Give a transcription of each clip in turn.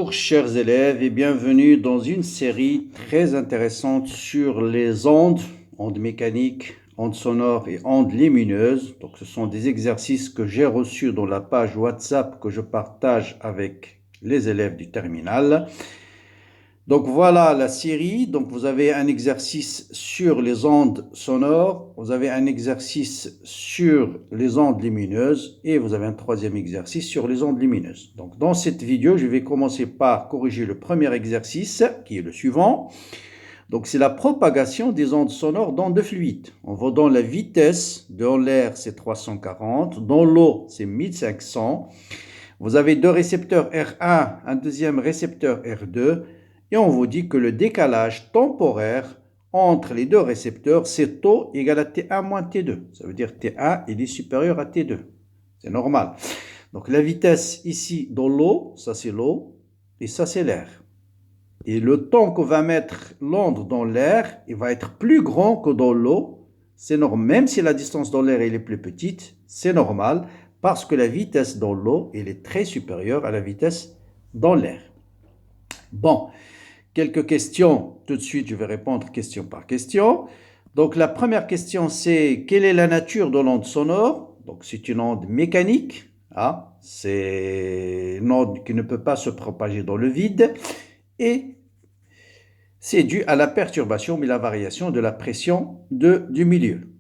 Bonjour chers élèves et bienvenue dans une série très intéressante sur les ondes mécaniques, ondes sonores et ondes lumineuses. Donc ce sont des exercices que j'ai reçus dans la page WhatsApp que je partage avec les élèves du terminal. Donc voilà la série. Donc vous avez un exercice sur les ondes sonores, vous avez un exercice sur les ondes lumineuses et vous avez un troisième exercice sur les ondes lumineuses. Donc dans cette vidéo, je vais commencer par corriger le premier exercice qui est le suivant. Donc c'est la propagation des ondes sonores dans de fluides. On voit dans la vitesse, dans l'air c'est 340, dans l'eau c'est 1500. Vous avez deux récepteurs R1, un deuxième récepteur R2. Et on vous dit que le décalage temporaire entre les deux récepteurs, c'est tau égale à T1 moins T2. Ça veut dire T1, il est supérieur à T2. C'est normal. Donc la vitesse ici dans l'eau, ça c'est l'eau, et ça c'est l'air. Et le temps qu'on va mettre l'onde dans l'air, il va être plus grand que dans l'eau. C'est normal, même si la distance dans l'air est plus petite, c'est normal, parce que la vitesse dans l'eau, elle est très supérieure à la vitesse dans l'air. Bon. Quelques questions, tout de suite je vais répondre question par question. Donc la première question c'est quelle est la nature de l'onde sonore? Donc c'est une onde mécanique, c'est une onde qui ne peut pas se propager dans le vide et c'est dû à la perturbation mais la variation de la pression du milieu,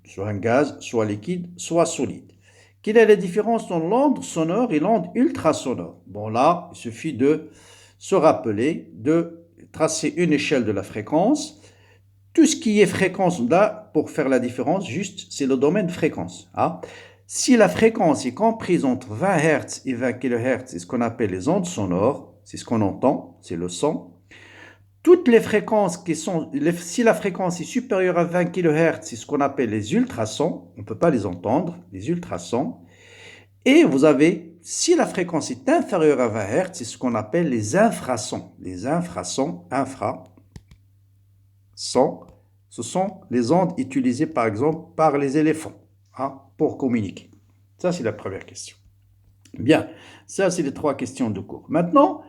soit un gaz, soit liquide, soit solide. Quelle est la différence entre l'onde sonore et l'onde ultrasonore? Bon là, il suffit de se rappeler de tracer une échelle de la fréquence. Tout ce qui est fréquence, là, pour faire la différence, juste, c'est le domaine de fréquence. Si la fréquence est comprise entre 20 Hz et 20 kHz, c'est ce qu'on appelle les ondes sonores, c'est ce qu'on entend, c'est le son. Toutes les fréquences si la fréquence est supérieure à 20 kHz, c'est ce qu'on appelle les ultrasons, on ne peut pas les entendre, les ultrasons. Et vous avez, si la fréquence est inférieure à 20 Hz, c'est ce qu'on appelle les infrasons. Les infrasons, ce sont les ondes utilisées par exemple par les éléphants pour communiquer. Ça, c'est la première question. Bien, ça, c'est les trois questions de cours. Maintenant,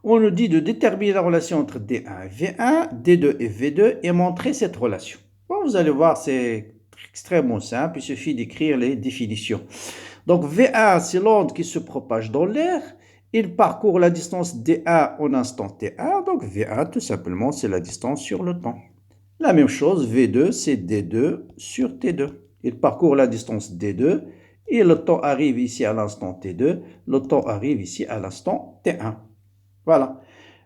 on nous dit de déterminer la relation entre D1 et V1, D2 et V2 et montrer cette relation. Bon, vous allez voir, c'est extrêmement simple, il suffit d'écrire les définitions. Donc V1, c'est l'onde qui se propage dans l'air. Il parcourt la distance D1 en instant T1. Donc V1, tout simplement, c'est la distance sur le temps. La même chose, V2, c'est D2 sur T2. Il parcourt la distance D2 et le temps arrive ici à l'instant T2. Le temps arrive ici à l'instant T1. Voilà.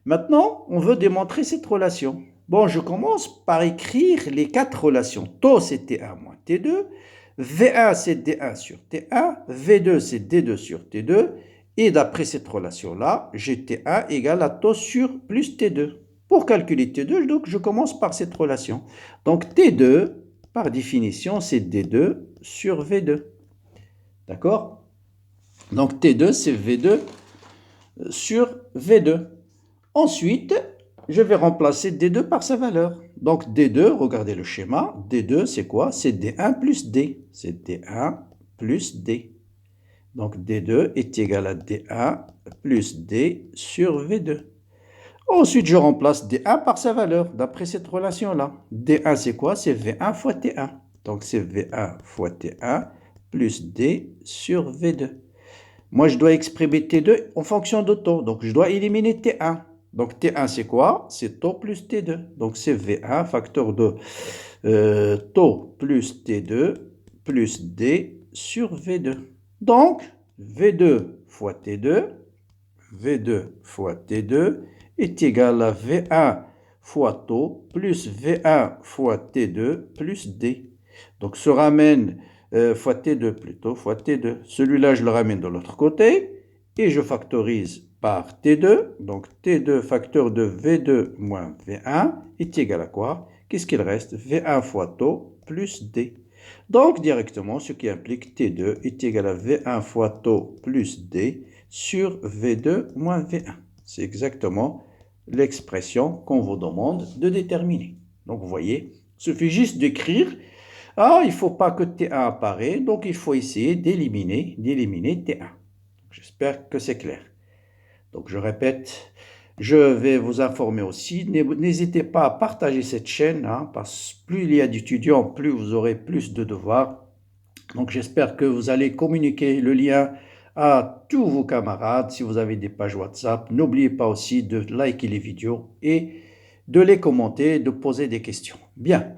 Maintenant, on veut démontrer cette relation. Bon, je commence par écrire les quatre relations. Tau, c'est T1 moins T2. V1, c'est D1 sur T1. V2, c'est D2 sur T2. Et d'après cette relation-là, j'ai T1 égale à tau sur plus T2. Pour calculer T2, donc, je commence par cette relation. Donc T2, par définition, c'est D2 sur V2. D'accord? Donc T2, c'est V2 sur V2. Ensuite, je vais remplacer D2 par sa valeur. Donc D2, regardez le schéma, D2 c'est quoi? C'est D1 plus D. C'est D1 plus D. Donc D2 est égal à D1 plus D sur V2. Ensuite, je remplace D1 par sa valeur, d'après cette relation-là. D1 c'est quoi? C'est V1 fois T1. Donc c'est V1 fois T1 plus D sur V2. Moi, je dois exprimer T2 en fonction de taux. Donc je dois éliminer T1. Donc T1 c'est quoi? C'est taux plus T2. Donc c'est V1 facteur de taux plus T2 plus D sur V2. Donc V2 fois T2, V2 fois T2 est égal à V1 fois taux plus V1 fois T2 plus D. Donc se ramène fois T2 plutôt, fois T2. Celui-là, je le ramène de l'autre côté et je factorise par T2. Donc T2 facteur de V2 moins V1 est égal à quoi? Qu'est-ce qu'il reste? V1 fois taux plus D. Donc directement, ce qui implique T2 est égal à V1 fois taux plus D sur V2 moins V1. C'est exactement l'expression qu'on vous demande de déterminer. Donc vous voyez, il suffit juste d'écrire. Il ne faut pas que T1 apparaisse, donc il faut essayer d'éliminer T1. J'espère que c'est clair. Donc je répète, je vais vous informer aussi, n'hésitez pas à partager cette chaîne, hein, parce que plus il y a d'étudiants, plus vous aurez plus de devoirs. Donc j'espère que vous allez communiquer le lien à tous vos camarades. Si vous avez des pages WhatsApp, n'oubliez pas aussi de liker les vidéos et de les commenter, de poser des questions. Bien.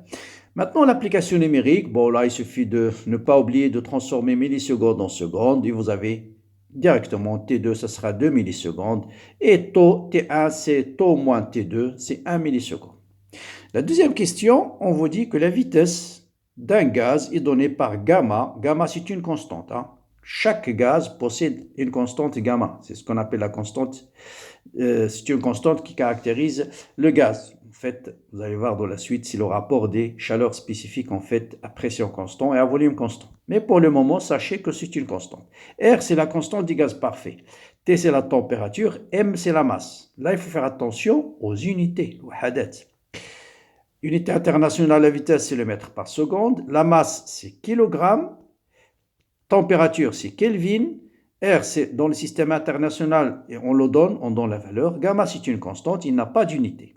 Maintenant, l'application numérique, bon là, il suffit de ne pas oublier de transformer millisecondes en secondes et vous avez directement T2, ça sera 2 millisecondes et taux T1, c'est taux moins T2, c'est 1 milliseconde. La deuxième question, on vous dit que la vitesse d'un gaz est donnée par gamma. Gamma, c'est une constante, hein. Chaque gaz possède une constante gamma. C'est ce qu'on appelle la constante. C'est une constante qui caractérise le gaz. En fait, vous allez voir dans la suite, c'est le rapport des chaleurs spécifiques en fait à pression constante et à volume constant. Mais pour le moment, sachez que c'est une constante. R, c'est la constante du gaz parfait. T, c'est la température. M, c'est la masse. Là, il faut faire attention aux unités, aux hadats. Unité internationale, la vitesse, c'est le mètre par seconde. La masse, c'est kilogramme. Température, c'est Kelvin. R, c'est dans le système international, et on donne la valeur. Gamma, c'est une constante, il n'a pas d'unité.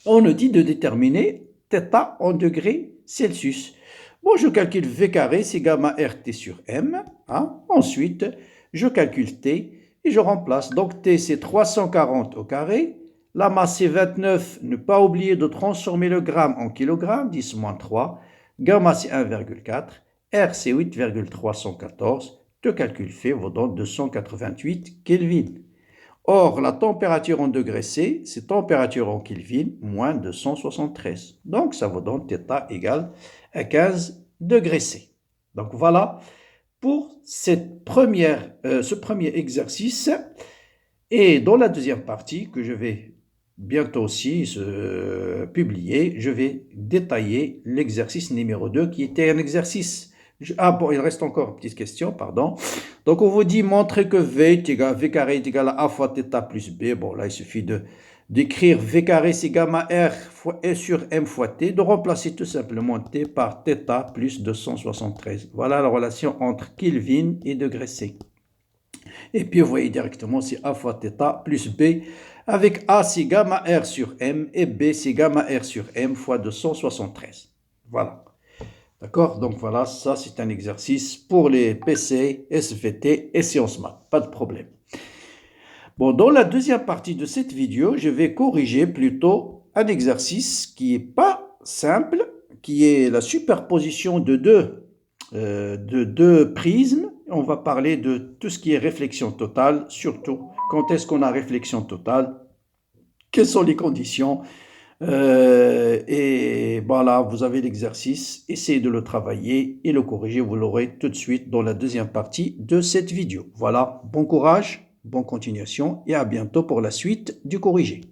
On nous dit de déterminer θ en degrés Celsius. Bon, je calcule V carré, c'est gamma RT sur M. Hein. Ensuite, je calcule T et je remplace. Donc T, c'est 340 au carré. La masse, c'est 29. Ne pas oublier de transformer le gramme en kilogramme, 10 moins 3. Gamma, c'est 1,4. R, c'est 8,314. Le calcul fait vous donne 288 Kelvin. Or, la température en degrés C, c'est température en Kelvin, moins 273. Donc, ça vous donne θ égale à 15 degrés C. Donc, voilà pour ce premier exercice. Et dans la deuxième partie, que je vais bientôt aussi publier, je vais détailler l'exercice numéro 2, qui était un exercice. Ah bon, il reste encore une petite question, pardon. Donc, on vous dit, montrer que V carré est égal à A fois θ plus B. Bon, là, il suffit d'écrire V carré, c'est gamma R fois E sur M fois T, de remplacer tout simplement T par θ plus 273. Voilà la relation entre Kelvin et degré C. Et puis, vous voyez directement, c'est A fois θ plus B. Avec A, c'est gamma R sur M et B, c'est gamma R sur M fois 273. Voilà. D'accord? Donc voilà, ça c'est un exercice pour les PC, SVT et sciences maths. Pas de problème. Bon, dans la deuxième partie de cette vidéo, je vais corriger plutôt un exercice qui n'est pas simple, qui est la superposition de deux prismes. On va parler de tout ce qui est réflexion totale, surtout quand est-ce qu'on a réflexion totale, quelles sont les conditions. Et voilà, vous avez l'exercice, essayez de le travailler et le corriger, vous l'aurez tout de suite dans la deuxième partie de cette vidéo. Voilà, bon courage, bonne continuation et à bientôt pour la suite du corrigé.